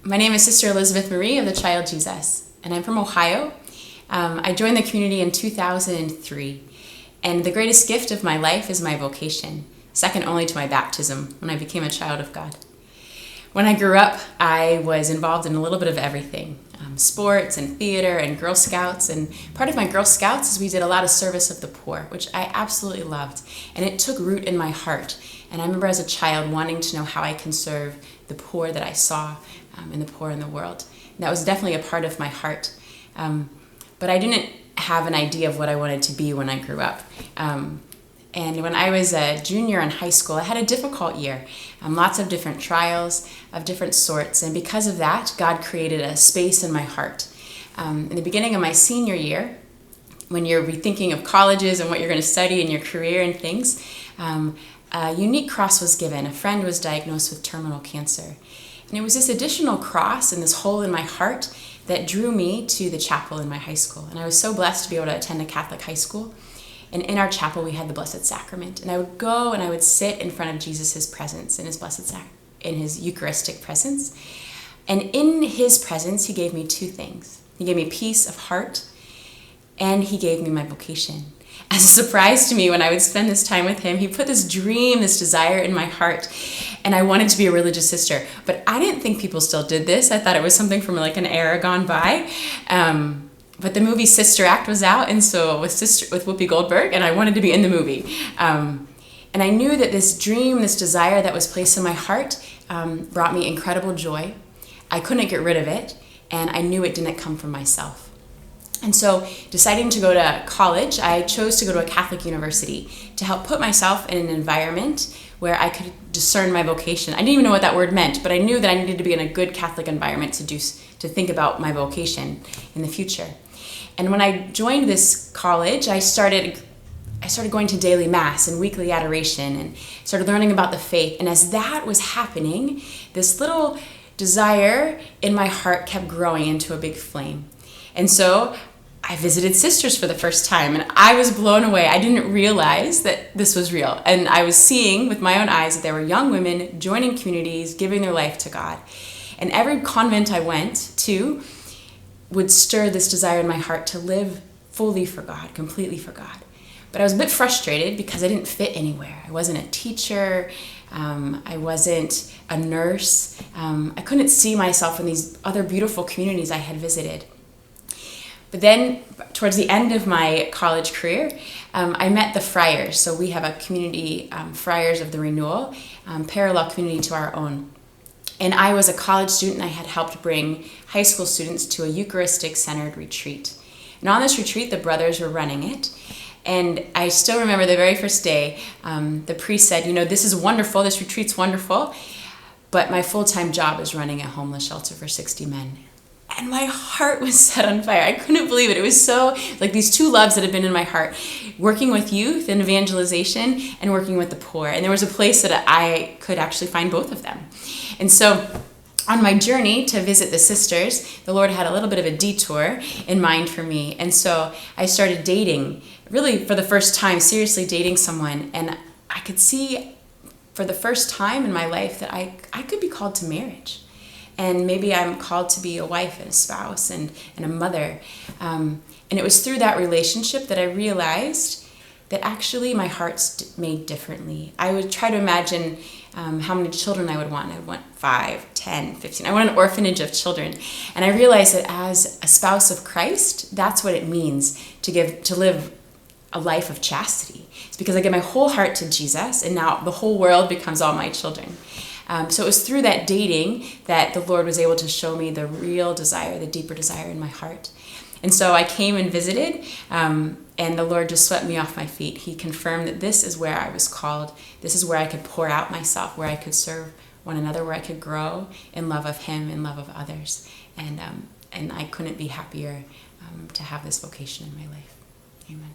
My name is Sister Elizabeth Marie of the Child Jesus, and I'm from Ohio. I joined the community in 2003, and the greatest gift of my life is my vocation, second only to my baptism when I became a child of God. When I grew up, I was involved in a little bit of everything, sports and theater and Girl Scouts, and part of my Girl Scouts is we did a lot of service of the poor, which I absolutely loved, and it took root in my heart. And I remember as a child wanting to know how I can serve the poor that I saw and the poor in the world. And that was definitely a part of my heart. But I didn't have an idea of what I wanted to be when I grew up. And when I was a junior in high school, I had a difficult year. Lots of different trials of different sorts. And because of that, God created a space in my heart. In the beginning of my senior year, when you're rethinking of colleges and what you're going to study and your career and things, a unique cross was given. A friend was diagnosed with terminal cancer. And it was this additional cross and this hole in my heart that drew me to the chapel in my high school. And I was so blessed to be able to attend a Catholic high school. And in our chapel, we had the Blessed Sacrament. And I would go and I would sit in front of Jesus' presence, in his Eucharistic presence. And in his presence, he gave me two things. He gave me peace of heart, and he gave me my vocation. As a surprise to me, when I would spend this time with him, he put this dream, this desire in my heart, and I wanted to be a religious sister. But I didn't think people still did this. I thought it was something from like an era gone by. But the movie Sister Act was out, and so with Whoopi Goldberg, and I wanted to be in the movie. And I knew that this dream, this desire that was placed in my heart brought me incredible joy. I couldn't get rid of it, and I knew it didn't come from myself. And so, deciding to go to college, I chose to go to a Catholic university to help put myself in an environment where I could discern my vocation. I didn't even know what that word meant, but I knew that I needed to be in a good Catholic environment to think about my vocation in the future. And when I joined this college, I started going to daily mass and weekly adoration and started learning about the faith. And as that was happening, this little desire in my heart kept growing into a big flame. And so I visited Sisters for the first time, and I was blown away. I didn't realize that this was real. And I was seeing with my own eyes that there were young women joining communities, giving their life to God. And every convent I went to would stir this desire in my heart to live fully for God, completely for God. But I was a bit frustrated because I didn't fit anywhere. I wasn't a teacher. I wasn't a nurse. I couldn't see myself in these other beautiful communities I had visited. But then, towards the end of my college career, I met the friars. So we have a community, Friars of the Renewal, parallel community to our own. And I was a college student. I had helped bring high school students to a Eucharistic-centered retreat. And on this retreat, the brothers were running it. And I still remember the very first day, the priest said, this is wonderful, this retreat's wonderful, but my full-time job is running a homeless shelter for 60 men. And my heart was set on fire. I couldn't believe it. It was so, like these two loves that had been in my heart, working with youth and evangelization and working with the poor. And there was a place that I could actually find both of them. And so on my journey to visit the sisters, the Lord had a little bit of a detour in mind for me. And so I started dating, really for the first time, seriously dating someone. And I could see for the first time in my life that I could be called to marriage. And maybe I'm called to be a wife and a spouse and a mother. And it was through that relationship that I realized that actually my heart's made differently. I would try to imagine how many children I would want. I would want 5, 10, 15. I want an orphanage of children. And I realized that as a spouse of Christ, that's what it means to live a life of chastity. It's because I give my whole heart to Jesus, and now the whole world becomes all my children. So it was through that dating that the Lord was able to show me the real desire, the deeper desire in my heart. And so I came and visited, and the Lord just swept me off my feet. He confirmed that this is where I was called. This is where I could pour out myself, where I could serve one another, where I could grow in love of Him, in love of others. And I couldn't be happier to have this vocation in my life. Amen.